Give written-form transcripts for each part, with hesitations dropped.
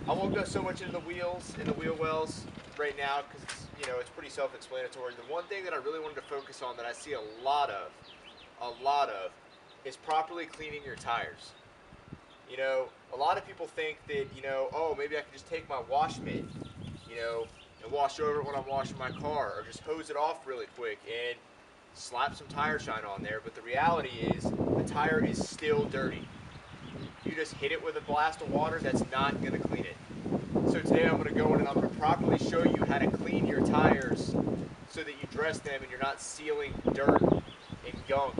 I won't go so much into the wheels and the wheel wells right now because it's pretty self-explanatory. The one thing that I really wanted to focus on that I see a lot of, is properly cleaning your tires. A lot of people think that oh, maybe I can just take my wash mitt, you know, and wash over it when I'm washing my car, or just hose it off really quick and slap some tire shine on there. But the reality is, the tire is still dirty. You just hit it with a blast of water, that's not going to clean it. So today I'm going to go in and I'm going to properly show you how to clean your tires so that you dress them and you're not sealing dirt and gunk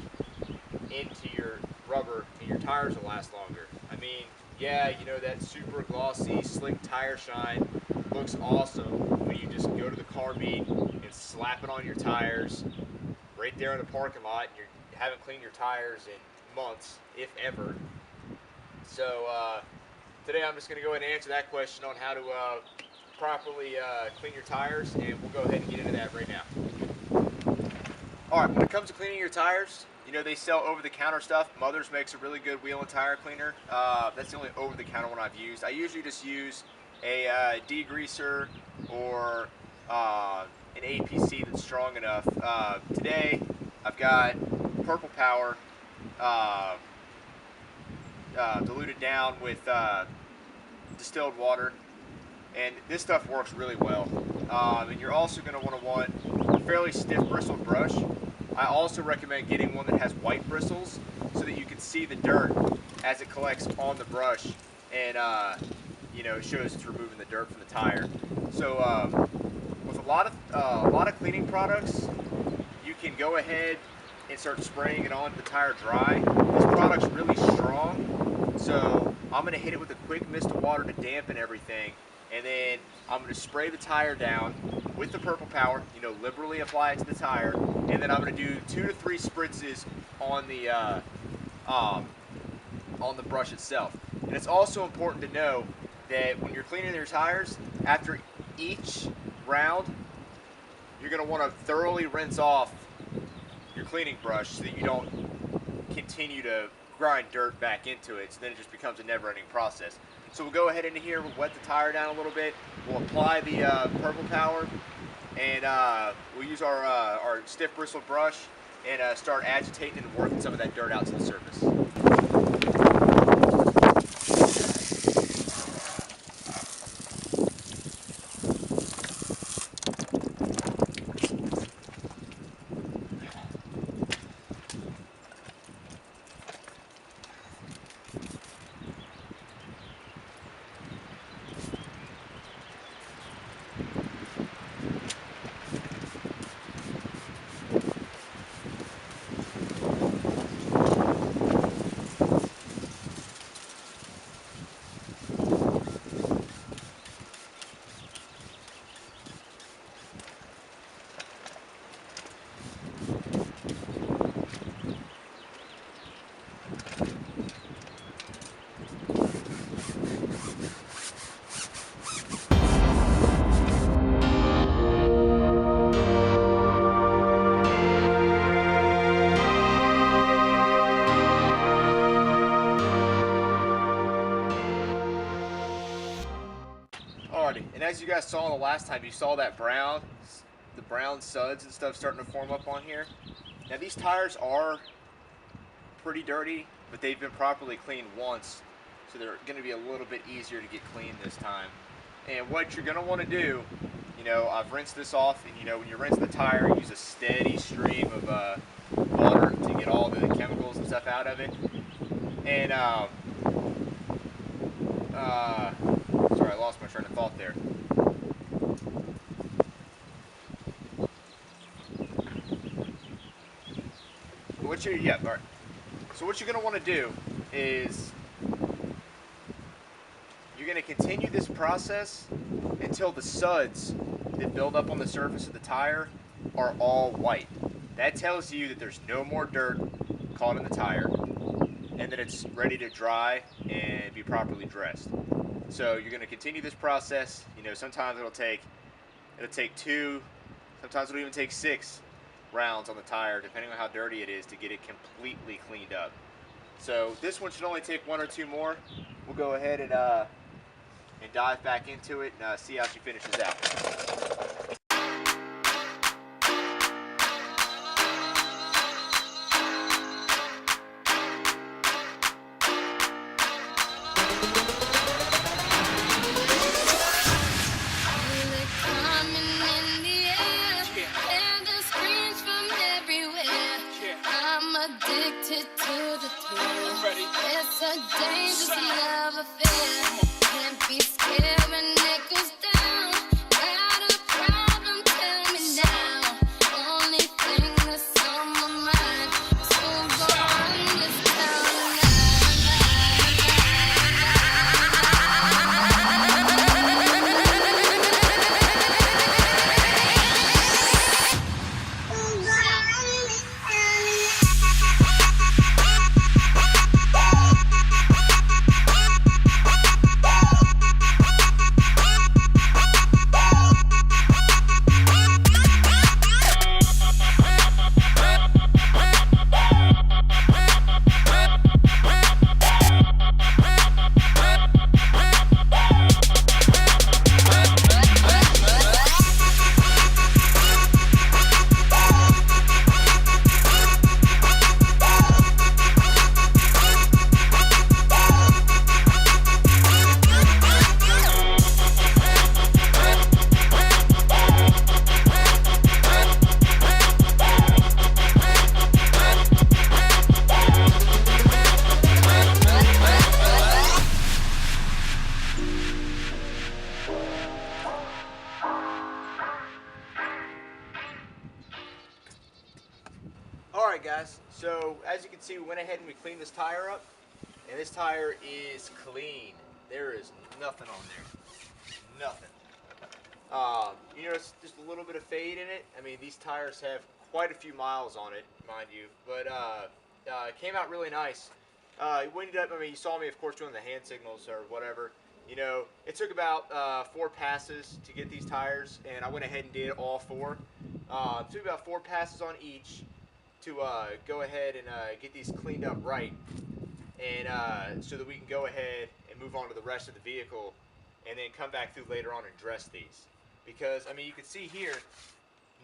into your rubber and your tires will last longer. I mean, yeah, that super glossy, slick tire shine looks awesome when you just go to the car meet and slap it on your tires right there in the parking lot and you haven't cleaned your tires in months, if ever. So today I'm just going to go ahead and answer that question on how to properly clean your tires, and we'll go ahead and get into that right now. All right, when it comes to cleaning your tires, they sell over-the-counter stuff. Mother's makes a really good wheel and tire cleaner. That's the only over-the-counter one I've used. I usually just use a degreaser or an APC that's strong enough. Today, I've got Purple Power uh, diluted down with distilled water, and this stuff works really well. And you're also going to want a fairly stiff bristled brush. I also recommend getting one that has white bristles so that you can see the dirt as it collects on the brush, and it shows it's removing the dirt from the tire. So with a lot of cleaning products, you can go ahead and start spraying it onto the tire dry. This product's really strong, so I'm going to hit it with a quick mist of water to dampen everything, and then I'm going to spray the tire down with the Purple Power, liberally apply it to the tire, and then I'm going to do 2 to 3 spritzes on the brush itself. And it's also important to know that when you're cleaning your tires, after each round, you're going to want to thoroughly rinse off your cleaning brush so that you don't continue to grind dirt back into it, so then it just becomes a never-ending process. So we'll go ahead into here, we'll wet the tire down a little bit, we'll apply the Purple Power, and we'll use our stiff bristled brush and start agitating and working some of that dirt out to the surface. Alrighty, and as you guys saw the last time, you saw that the brown suds and stuff starting to form up on here. Now these tires are pretty dirty, but they've been properly cleaned once, so they're going to be a little bit easier to get clean this time. And what you're going to want to do, I've rinsed this off, and when you rinse the tire, use a steady stream of water to get all the chemicals and stuff out of it. And sorry, I lost my train of thought there. All right. So what you're going to want to do is you're going to continue this process until the suds that build up on the surface of the tire are all white. That tells you that there's no more dirt caught in the tire and that it's ready to dry and be properly dressed. So you're going to continue this process. Sometimes it'll take 2, sometimes it'll even take 6 rounds on the tire, depending on how dirty it is, to get it completely cleaned up. So this one should only take 1 or 2 more. We'll go ahead and and dive back into it and see how she finishes out. Addicted to the thrill. It's a dangerous love affair. Can't be scared when it goes down. Got a problem? Tell me now. Only thing that's on my mind is who's gonna run this town Alright guys, so as you can see, we went ahead and we cleaned this tire up, and this tire is clean. There is nothing on there. Nothing. You notice just a little bit of fade in it. I mean, these tires have quite a few miles on it, mind you, but it came out really nice. We ended up, I mean, you saw me, of course, doing the hand signals or whatever. You know, it took about 4 passes to get these tires, and I went ahead and did all 4. It took about 4 passes on each to go ahead and get these cleaned up right, and so that we can go ahead and move on to the rest of the vehicle, and then come back through later on and dress these. Because, I mean, you can see here,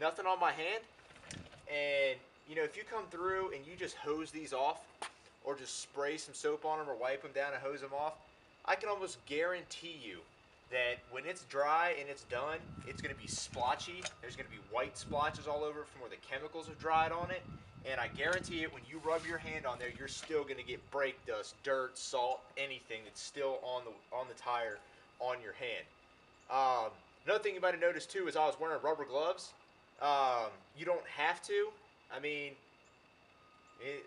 nothing on my hand, and, you know, if you come through and you just hose these off, or just spray some soap on them or wipe them down and hose them off, I can almost guarantee you that when it's dry and it's done, it's going to be splotchy. There's going to be white splotches all over from where the chemicals have dried on it. And I guarantee it, when you rub your hand on there, you're still going to get brake dust, dirt, salt, anything that's still on the tire on your hand. Another thing you might have noticed too is I was wearing rubber gloves. You don't have to. I mean,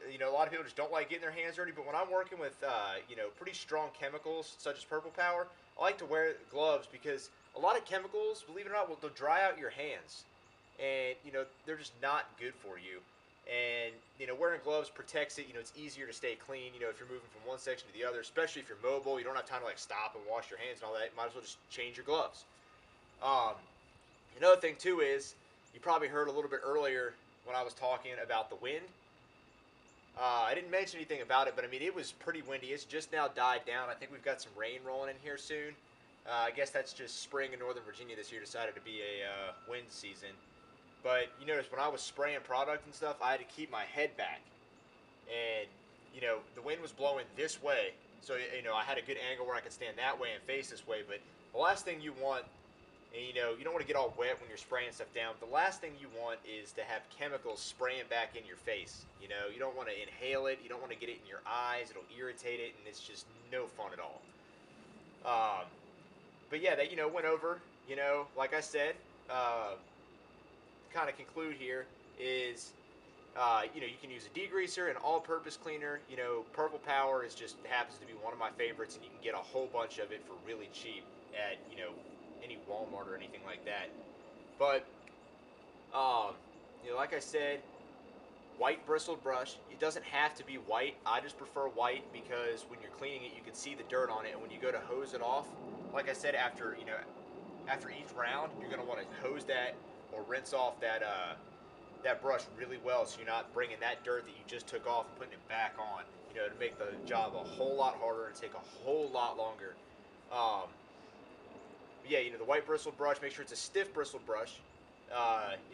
you know, a lot of people just don't like getting their hands dirty, but when I'm working with, you know, pretty strong chemicals such as Purple Power, I like to wear gloves because a lot of chemicals, believe it or not, they'll dry out your hands, and, you know, they're just not good for you. And, you know, wearing gloves protects it. You know, it's easier to stay clean, you know, if you're moving from one section to the other, especially if you're mobile. You don't have time to, like, stop and wash your hands and all that. You might as well just change your gloves. Another thing, too, is you probably heard a little bit earlier when I was talking about the wind. I didn't mention anything about it, but I mean, it was pretty windy. It's just now died down. I think we've got some rain rolling in here soon. I guess that's just spring in Northern Virginia this year decided to be a wind season. But you notice when I was spraying product and stuff, I had to keep my head back. And, you know, the wind was blowing this way. So, you know, I had a good angle where I could stand that way and face this way. But the last thing you want, and, you know, you don't want to get all wet when you're spraying stuff down. But the last thing you want is to have chemicals spraying back in your face. You know, you don't want to inhale it. You don't want to get it in your eyes. It'll irritate it, and it's just no fun at all. But yeah, that, you know, went over, you know, like I said, kind of conclude here is, you know, you can use a degreaser, an all-purpose cleaner. You know, Purple Power is just happens to be one of my favorites, and you can get a whole bunch of it for really cheap at, you know, any Walmart or anything like that. But, you know, like I said, white bristled brush. It doesn't have to be white. I just prefer white because when you're cleaning it, you can see the dirt on it, and when you go to hose it off, like I said, after, you know, after each round, you're going to want to hose that or rinse off that that brush really well, so you're not bringing that dirt that you just took off and putting it back on. You know, to make the job a whole lot harder and take a whole lot longer. yeah, you know, the white bristled brush, make sure it's a stiff bristled brush. You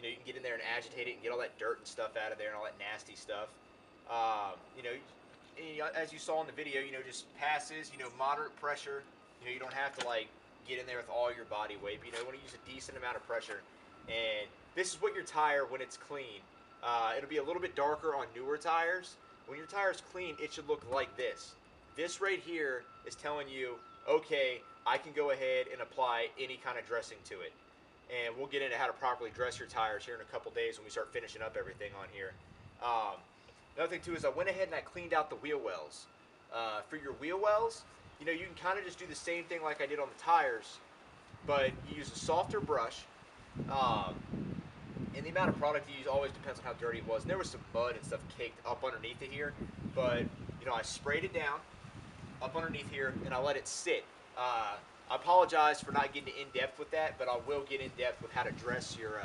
know, you can get in there and agitate it and get all that dirt and stuff out of there and all that nasty stuff. You know, as you saw in the video, you know, just passes, you know, moderate pressure. You know, you don't have to like get in there with all your body weight. But, you know, you want to use a decent amount of pressure. And this is what your tire, when it's clean, it'll be a little bit darker on newer tires. When your tire's clean, it should look like this. This right here is telling you, okay, I can go ahead and apply any kind of dressing to it. And we'll get into how to properly dress your tires here in a couple days when we start finishing up everything on here. Another thing too is I went ahead and I cleaned out the wheel wells. For your wheel wells, you know, you can kind of just do the same thing like I did on the tires, but you use a softer brush. And the amount of product you use always depends on how dirty it was. And there was some mud and stuff caked up underneath it here, but you know, I sprayed it down up underneath here and I let it sit. I apologize for not getting in depth with that, but I will get in depth with how to dress your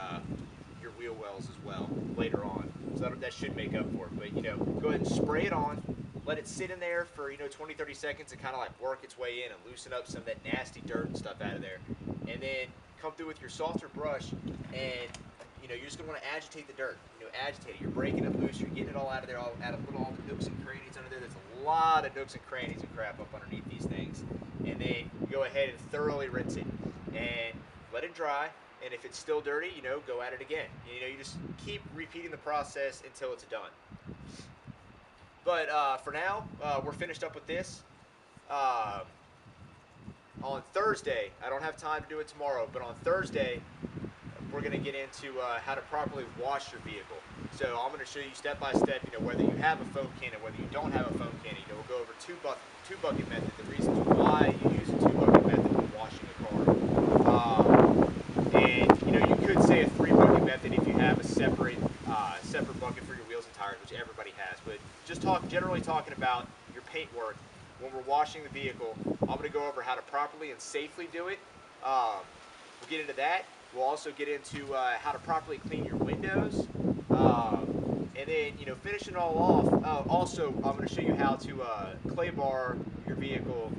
wheel wells as well later on. So that should make up for it. But you know, go ahead and spray it on, let it sit in there for 20-30 seconds and kind of like work its way in and loosen up some of that nasty dirt and stuff out of there. And then come through with your softer brush and you know, you're just gonna want to agitate the dirt. You know, agitate it. You're breaking it loose. You're getting it all out of there, all out of all the nooks and crannies under there. There's a lot of nooks and crannies and crap up underneath these things. And then go ahead and thoroughly rinse it and let it dry. And if it's still dirty, you know, go at it again. You know, you just keep repeating the process until it's done. But for now, we're finished up with this. On Thursday, I don't have time to do it tomorrow, but on Thursday, we're going to get into how to properly wash your vehicle. So I'm going to show you step by step, you know, whether you have a foam cannon, whether you don't have a foam cannon. You know, we'll go over two bucket method, the reasons why you use a 2-bucket method when washing a car. And you know, you could say a 3-bucket method if you have a separate bucket for your wheels and tires, which everybody has. But just generally talking about your paint work when we're washing the vehicle, I'm going to go over how to properly and safely do it. We'll get into that. We'll also get into how to properly clean your windows, and then, you know, finishing it all off. Also, I'm going to show you how to clay bar your vehicle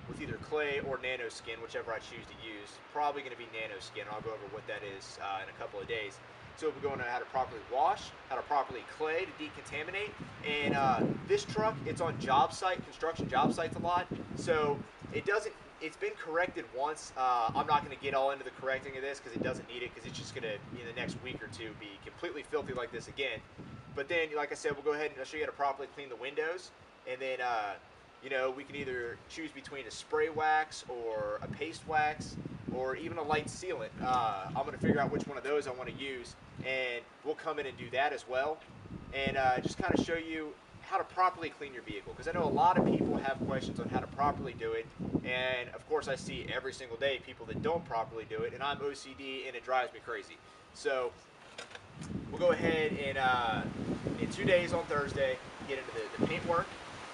with either clay or nano skin, whichever I choose to use. Probably going to be nano skin. I'll go over what that is in a couple of days. So we'll go into how to properly wash, how to properly clay to decontaminate. And this truck, it's on job site, construction job sites a lot, so it's been corrected once. I'm not going to get all into the correcting of this because it doesn't need it, because it's just going to, in the next week or two, be completely filthy like this again. But then, like I said, we'll go ahead and I'll show you how to properly clean the windows. And then, you know, we can either choose between a spray wax or a paste wax or even a light sealant. I'm going to figure out which one of those I want to use, and we'll come in and do that as well. And just kind of show you how to properly clean your vehicle, because I know a lot of people have questions on how to properly do it, and of course I see every single day people that don't properly do it, and I'm OCD and it drives me crazy. So we'll go ahead and in 2 days on Thursday get into the paint work,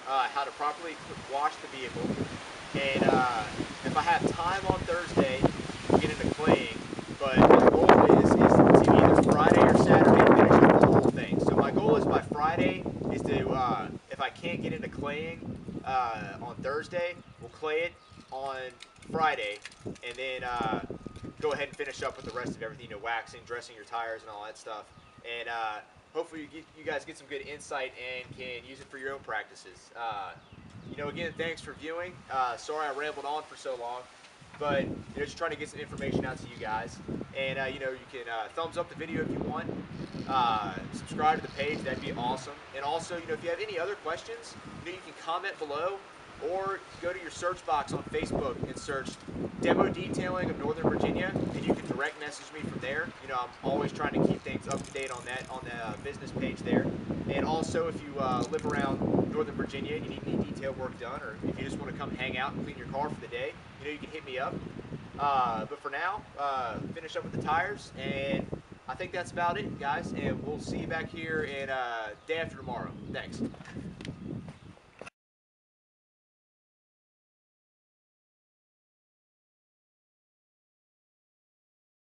how to properly wash the vehicle, and if I have time on Thursday, get into claying. But my goal is to either Friday or Saturday finish up the whole thing. So my goal is by Friday is to, if I can't get into claying on Thursday, we'll clay it on Friday, and then go ahead and finish up with the rest of everything, you know, waxing, dressing your tires, and all that stuff. And hopefully you guys get some good insight and can use it for your own practices. You know, again, thanks for viewing. Sorry I rambled on for so long, but you know, just trying to get some information out to you guys. And you know, you can thumbs up the video if you want. Subscribe to the page, that'd be awesome. And also, you know, if you have any other questions, you know, you can comment below, or go to your search box on Facebook and search Demo Detailing of Northern Virginia, and you can direct message me from there. You know, I'm always trying to keep things up to date on that, on the business page there. And also, if you live around Northern Virginia and you need any detail work done, or if you just want to come hang out and clean your car for the day, you know, you can hit me up. But for now, finish up with the tires, and I think that's about it, guys. And we'll see you back here in day after tomorrow. Thanks.